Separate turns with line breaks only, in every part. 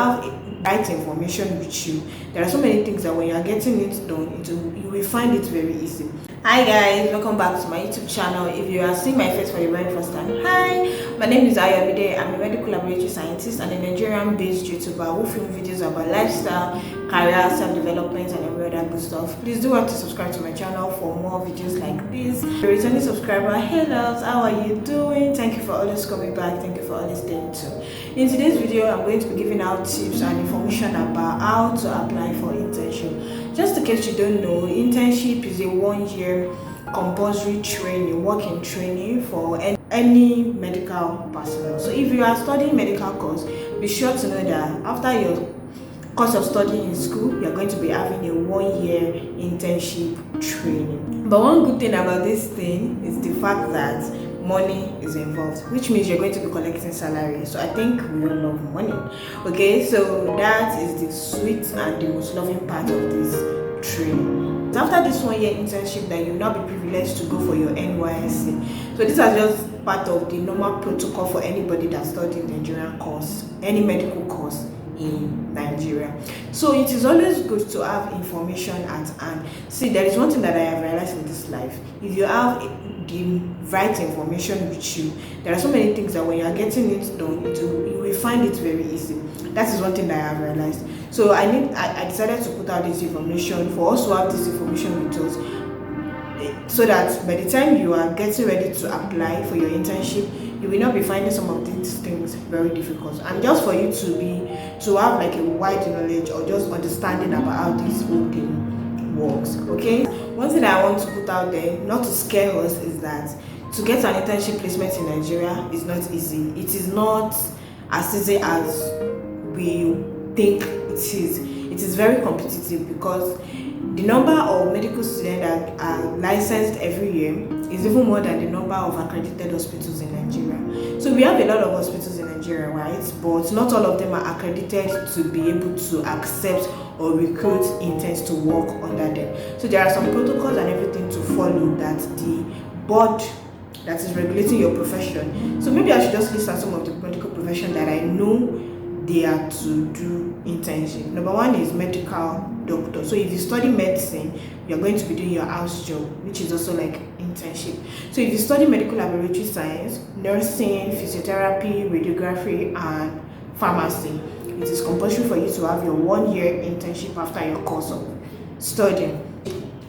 have right information with you, there are so many things that when you are getting it done, you will find it very easy. Hi guys, welcome back to my YouTube channel. If you are seeing my face for the very first time, hi, my name is Ayomi Ade. I'm a medical laboratory scientist and a Nigerian based YouTuber who film videos about lifestyle, career, self-development and every other good stuff. Please do want to subscribe to my channel for more videos like this. If you're a returning subscriber, hello, how are you doing? Thank you for always coming back. Thank you for always staying tuned. In today's video, I'm going to be giving out tips and information about how to apply for internship. Just in case you don't know, internship is a 1-year compulsory training, working training for any medical personnel. So if you are studying medical course, be sure to know that after your course of studying in school, you're going to be having a 1-year internship training. But one good thing about this thing is the fact that money is involved, which means you're going to be collecting salary. So I think we all love money. Okay, so that is the sweet and the most loving part of this training. After this 1-year internship, that you will not be privileged to go for your NYSC. So these are just part of the normal protocol for anybody that studies Nigerian course, any medical course in Nigeria. So it is always good to have information at hand. See, there is one thing that I have realized in this life: if you have the right information with you, there are so many things that when you are getting it done, you will find it very easy. That is one thing that I have realized. So I decided to put out this information for us to have this information with us, so that by the time you are getting ready to apply for your internship, you will not be finding some of these things very difficult, and just for you to have like a wide knowledge or just understanding about how this whole thing works. Okay, one thing that I want to put out there, not to scare us, is that to get an internship placement in Nigeria is not easy. It is not as easy as we think it is. It is very competitive because the number of medical students that are licensed every year is even more than the number of accredited hospitals in Nigeria. So we have a lot of hospitals in Nigeria, right? But not all of them are accredited to be able to accept or recruit interns to work under them. So there are some protocols and everything to follow that the board that is regulating your profession. So maybe I should just list out some of the medical profession that I know they are to do internship. Number one is medical doctor. So if you study medicine, you're going to be doing your house job, which is also like internship. So if you study medical laboratory science, nursing, physiotherapy, radiography, and pharmacy, it is compulsory for you to have your 1-year internship after your course of studying.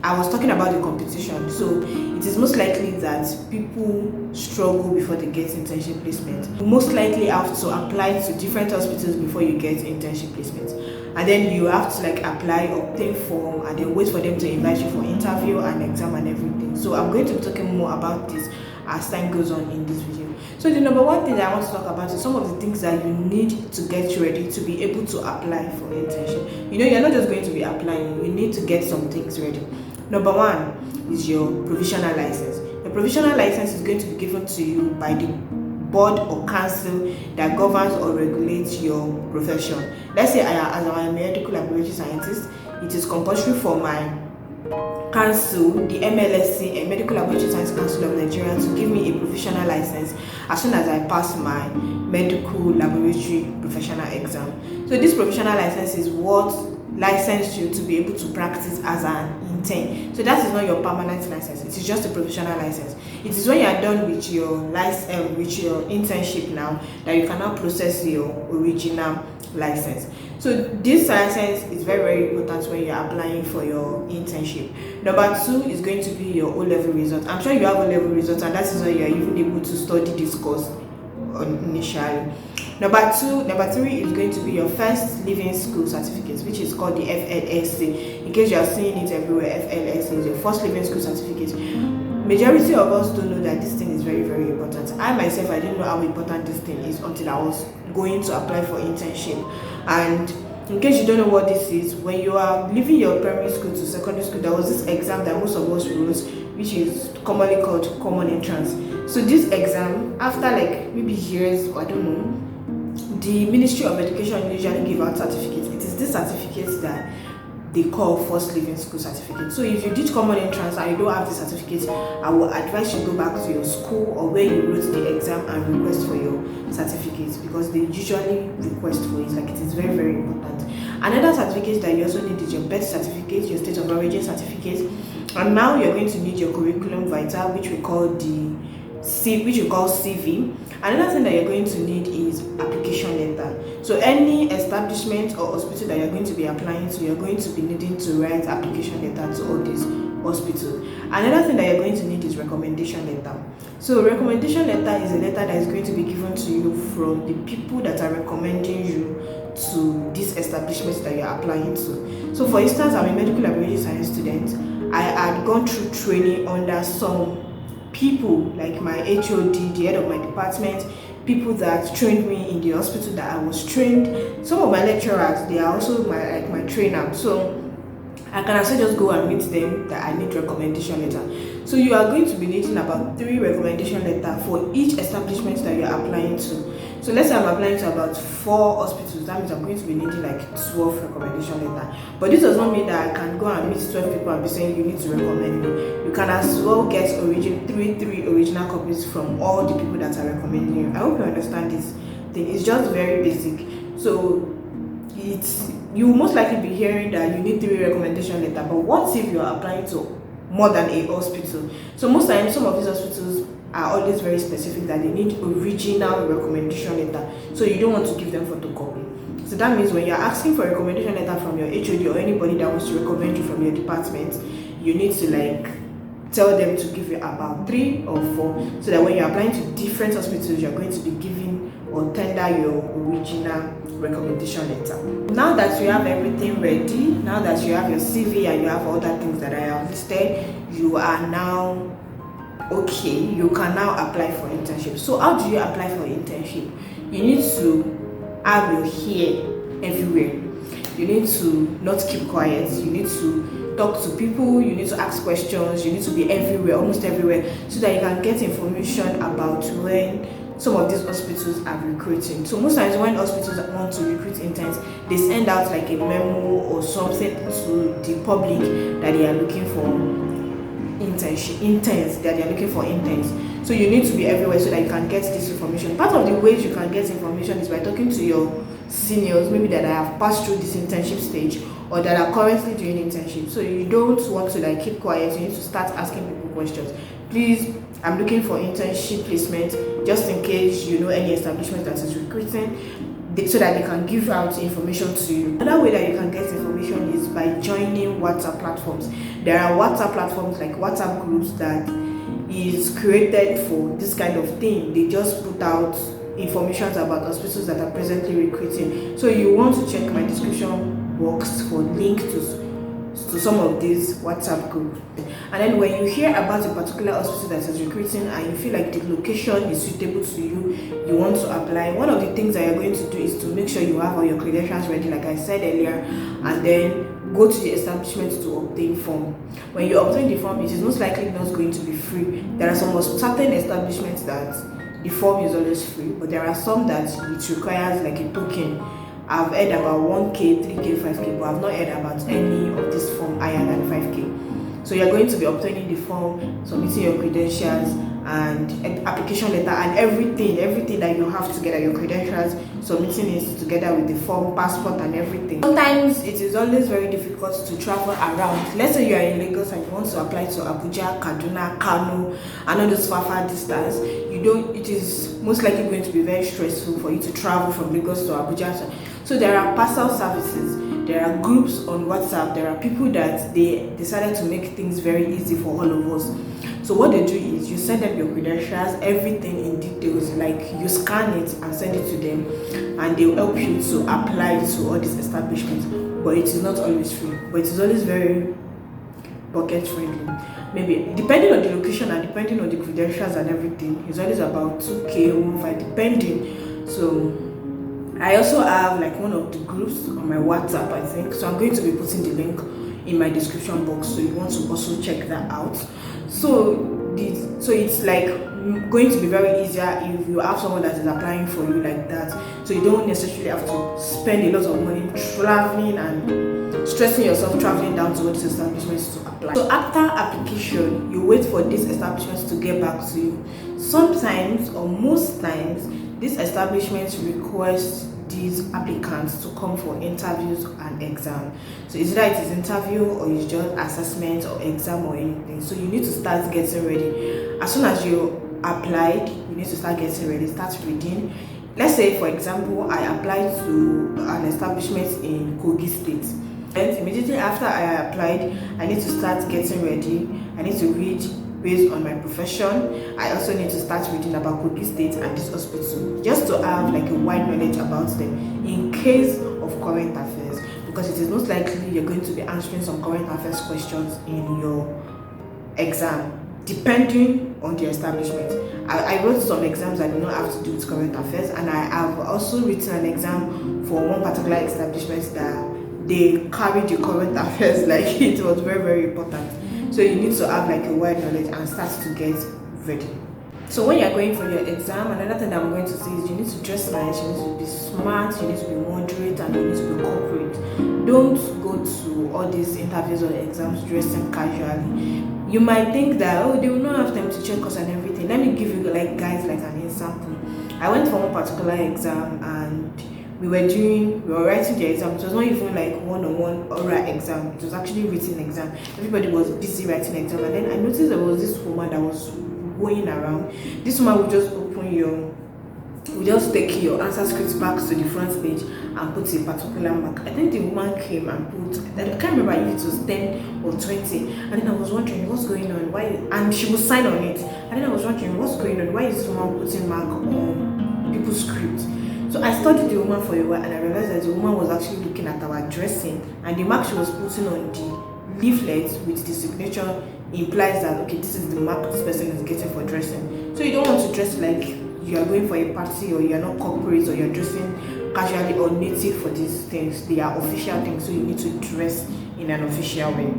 I was talking about the competition, so it is most likely that people struggle before they get internship placement. You most likely have to apply to different hospitals before you get internship placement, and then you have to like apply, obtain form, and then wait for them to invite you for interview and exam and everything. So I'm going to be talking more about this as time goes on in this video. So the number one thing that I want to talk about is some of the things that you need to get ready to be able to apply for internship. You know, you're not just going to be applying, you need to get some things ready. Number one is your provisional license. The provisional license is going to be given to you by the board or council that governs or regulates your profession. Let's say as I am a medical laboratory scientist, it is compulsory for my council, the MLSC, a Medical Laboratory Science Council of Nigeria, to give me a provisional license as soon as I pass my medical laboratory professional exam. So this provisional license is what licensed you to be able to practice as an intern. So that is not your permanent license, it is just a provisional license. It is when you are done with your internship now that you can now process your original license. So this license is very, very important when you are applying for your internship. Number two is going to be your O-level result. I'm sure you have O-level results, and that is why you are even able to study this course initially. Number three is going to be your first living school certificate, which is called the FLSC. In case you are seeing it everywhere, FLSC is your first living school certificate. Majority of us don't know that this thing is very, very important. I myself, I didn't know how important this thing is until I was going to apply for internship. And in case you don't know what this is, when you are leaving your primary school to secondary school, there was this exam that most of us wrote, which is commonly called common entrance. So this exam, after like maybe years, or I don't know, the Ministry of Education usually give out certificates. It is this certificate that they call first living school certificate. So if you did common entrance and you don't have the certificate, I will advise you go back to your school or where you wrote the exam and request for your certificate, because they usually request for it. Like, it is very, very Another certificate that you also need is your birth certificate, your state of origin certificate, and now you're going to need your curriculum vitae, which we call CV. Another thing that you're going to need is application letter. So any establishment or hospital that you're going to be applying to, you're going to be needing to write application letter to all these hospitals. Another thing that you're going to need is recommendation letter. So recommendation letter is a letter that is going to be given to you from the people that are recommending you to these establishments that you're applying to. So for instance, I'm a medical laboratory science student. I had gone through training under some people like my HOD, the head of my department, people that trained me in the hospital that I was trained. Some of my lecturers, they are also my trainer. So I can also just go and meet them that I need recommendation letter. So you are going to be needing about 3 recommendation letters for each establishment that you are applying to. So let's say I'm applying to about 4 hospitals. That means I'm going to be needing like 12 recommendation letters. But this does not mean that I can go and meet 12 people and be saying you need to recommend me. You can as well get three original copies from all the people that are recommending you. I hope you understand this thing. It's just very basic. So you will most likely be hearing that you need 3 recommendation letters. But what if you are applying to more than a hospital? So most times some of these hospitals are always very specific that they need original recommendation letter, so you don't want to give them photocopy. So that means when you're asking for a recommendation letter from your HOD or anybody that wants to recommend you from your department, you need to tell them to give you about 3 or 4, so that when you're applying to different hospitals, you're going to be giving or tender your original recommendation letter. Now that you have everything ready, now that you have your CV and you have all that things that I have listed, you are now okay. You can now apply for internship. So how do you apply for internship? You need to have your hair everywhere. You need to not keep quiet. You need to talk to people. You need to ask questions. You need to be everywhere, almost everywhere, so that you can get information about when some of these hospitals are recruiting. So most times when hospitals want to recruit interns, they send out like a memo or something to the public that they are looking for interns, that they are looking for interns. So you need to be everywhere so that you can get this information. Part of the ways you can get information is by talking to your seniors, maybe that have passed through this internship stage or that are currently doing internship. So you don't want to keep quiet. You need to start asking people questions. Please, I'm looking for internship placement, just in case you know any establishment that is recruiting, so that they can give out information to you. Another way that you can get information is by joining WhatsApp platforms. There are WhatsApp platforms like WhatsApp groups that is created for this kind of thing. They just put out information about hospitals that are presently recruiting. So you want to check my description box for link to some of these WhatsApp groups. And then when you hear about a particular hospital that is recruiting and you feel like the location is suitable to you, you want to apply, one of the things that you're going to do is to make sure you have all your credentials ready, like I said earlier, and then go to the establishment to obtain form. When you obtain the form, it is most likely not going to be free. There are some certain establishments that the form is always free, but there are some that it requires like a token. I've heard about 1k, 3k, 5k, but I've not heard about any of this form higher than 5k. So you're going to be obtaining the form, submitting your credentials and application letter and everything that you have together, your credentials, submitting it together with the form, passport and everything. Sometimes it is always very difficult to travel around. Let's say you are in Lagos and you want to apply to Abuja, Kaduna, Kano, and all those far distance. It is most likely going to be very stressful for you to travel from Lagos to Abuja. So there are parcel services, there are groups on WhatsApp, there are people that they decided to make things very easy for all of us. So what they do is you send them your credentials, everything in details, like you scan it and send it to them, and they'll help you to apply to all these establishments. But it is not always free, but it is always very pocket friendly. Maybe depending on the location and depending on the credentials and everything, it's always about 2k or 5 depending. So I also have like one of the groups on my WhatsApp, I think. So I'm going to be putting the link in my description box, so you want to also check that out. So it's like going to be very easier if you have someone that is applying for you like that. So you don't necessarily have to spend a lot of money traveling and stressing yourself traveling down to all these establishments to apply. So after application, you wait for these establishments to get back to you. Sometimes or most times, these establishments request the these applicants to come for interviews and exam. So it's either it is interview or it's just assessment or exam or anything. So you need to start getting ready. As soon as you applied, you need to start getting ready, start reading. Let's say, for example, I applied to an establishment in Kogi State. And immediately after I applied, I need to start getting ready. I need to read based on my profession. I also need to start reading about Kogi State and this hospital, just to have like a wide knowledge about them in case of current affairs, because it is most likely you're going to be answering some current affairs questions in your exam, depending on the establishment. I wrote some exams that do not have to do with current affairs, and I have also written an exam for one particular establishment that they carry the current affairs, like it was very, very important. So you need to have like a wide knowledge and start to get ready. So when you're going for your exam, another thing that I'm going to say is you need to dress nice, you need to be smart, you need to be moderate, and you need to be corporate. Don't go to all these interviews or exams dressing casually. You might think that, oh, they will not have time to check us and everything. Let me give you like an example. I went for one particular exam and we were writing the exam. It was not even like one-on-one oral exam. It was actually written exam. Everybody was busy writing exam, and then I noticed there was this woman that was going around. This woman would just take your answer scripts back to the front page and put a particular mark. I think the woman came and put, I can't remember if it was 10 or 20, and then I was wondering what's going on, why, and she would sign on it, and then I was wondering what's going on, why is this woman putting mark on people's scripts? So I studied the woman for a while, and I realized that the woman was actually looking at our dressing, and the mark she was putting on the leaflet with the signature implies that, okay, this is the mark this person is getting for dressing. So you don't want to dress like you are going for a party, or you are not corporate, or you're dressing casually or native for these things. They are official things, so you need to dress in an official way.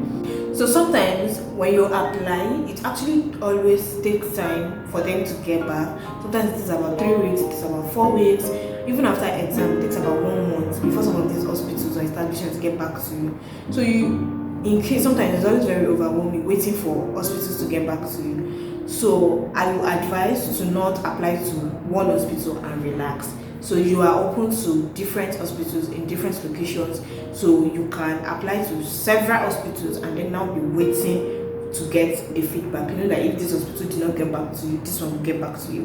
So sometimes when you apply, it actually always takes time for them to get back. Sometimes it is about 3 weeks, it is about 4 weeks. Even after exam, it takes about 1 month before some of these hospitals or establishments get back to you. So in case, sometimes it's always very overwhelming waiting for hospitals to get back to you. So I will advise to not apply to one hospital and relax. So you are open to different hospitals in different locations, so you can apply to several hospitals and then now be waiting to get a feedback. You know that if this hospital did not get back to you, this one will get back to you.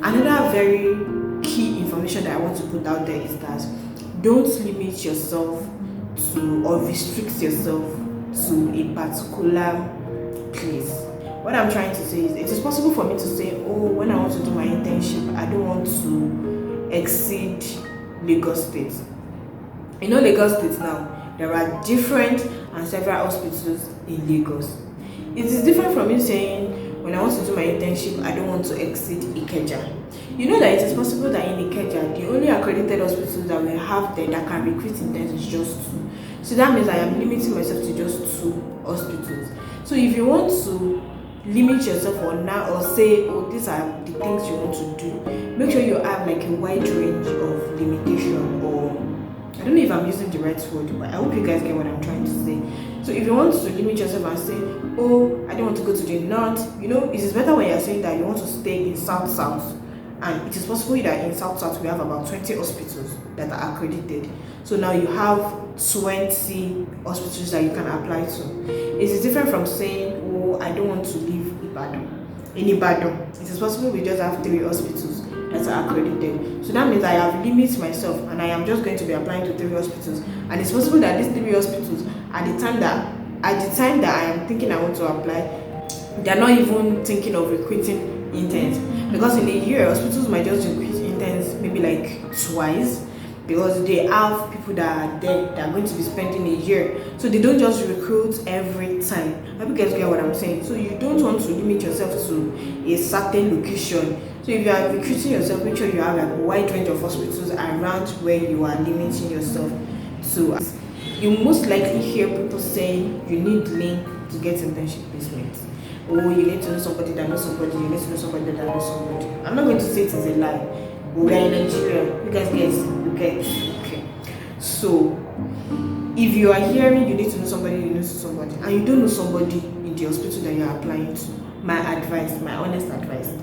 Another very key information that I want to put out there is that don't limit yourself to or restrict yourself to a particular place. What I'm trying to say is it is possible for me to say, oh, when I want to do my internship, I don't want to exceed Lagos State. You know, Lagos State now, there are different and several hospitals in Lagos. It is different from me saying, when I want to do my internship, I don't want to exceed Ikeja. You know that it is possible that in Ikeja, the only accredited hospitals that we have there that can recruit interns is just 2. So that means I am limiting myself to just 2 hospitals. So if you want to limit yourself or say, oh, these are the things you want to do, make sure you have like a wide range of limitation, or I don't know if I'm using the right word, but I hope you guys get what I'm trying to say. So if you want to limit yourself and say, oh, I don't want to go to the north, you know, it is better when you're saying that you want to stay in south, and it is possible that in south we have about 20 hospitals that are accredited. So now you have 20 hospitals that you can apply to. It is different from saying, oh, I don't want to leave Ibadan. In Ibadan, it is possible we just have 3 hospitals that are accredited. So that means I have limited myself, and I am just going to be applying to 3 hospitals. And it's possible that these 3 hospitals, at the time that I am thinking I want to apply, they are not even thinking of recruiting interns. Because in a year, hospitals might just recruit interns maybe like twice, because they have people that are there that are going to be spending a year. So they don't just recruit every time. I hope you guys get what I'm saying. So you don't want to limit yourself to a certain location. So if you are recruiting yourself, make sure you have like a wide range of hospitals around where you are limiting yourself to. You most likely hear people saying you need link to get internship placement. Oh, you need to know somebody that knows somebody, you need to know somebody that knows somebody. I'm not going to say it is a lie. We are in Nigeria. You guys get okay. So if you are hearing you need to know somebody, you know somebody, and you don't know somebody in the hospital that you are applying to, my honest advice,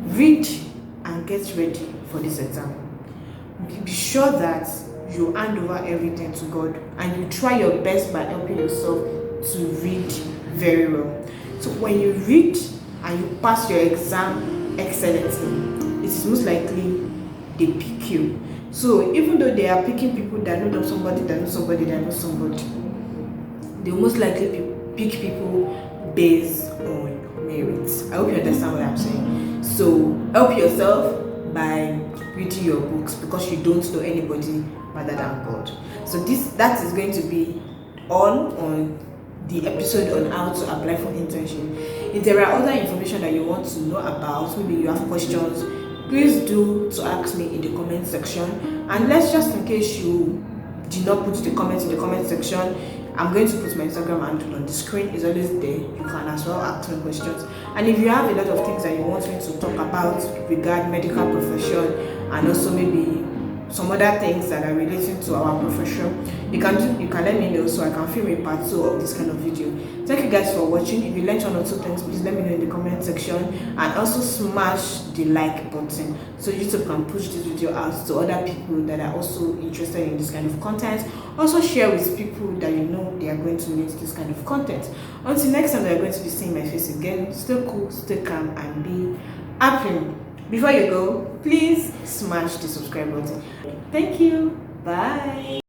read and get ready for this exam. be sure that you hand over everything to God and you try your best by helping yourself to read very well. So when you read and you pass your exam excellently, it is most likely they pick you. So even though they are picking people that know somebody, they most likely pick people based on merits. I hope you understand what I'm saying. So help yourself by reading your books, because you don't know anybody rather than God. So that is going to be all on the episode on how to apply for internship. If there are other information that you want to know about, maybe you have questions, please do to ask me in the comment section. And let's just, in case you did not put the comments in the comment section, I'm going to put my Instagram handle on the screen. It's always there. You can as well ask me questions. And if you have a lot of things that you want me to talk about regarding medical profession, and also maybe some other things that are relating to our profession, you can let me know so I can film a part 2 of this kind of video. Thank you guys for watching. If you learned one or two things, please let me know in the comment section, and also smash the like button so YouTube can push this video out to other people that are also interested in this kind of content. Also share with people that you know they are going to need this kind of content. Until next time, they're going to be seeing my face again. Stay cool, stay calm, and be happy. Before you go, please smash the subscribe button. Thank you. Bye.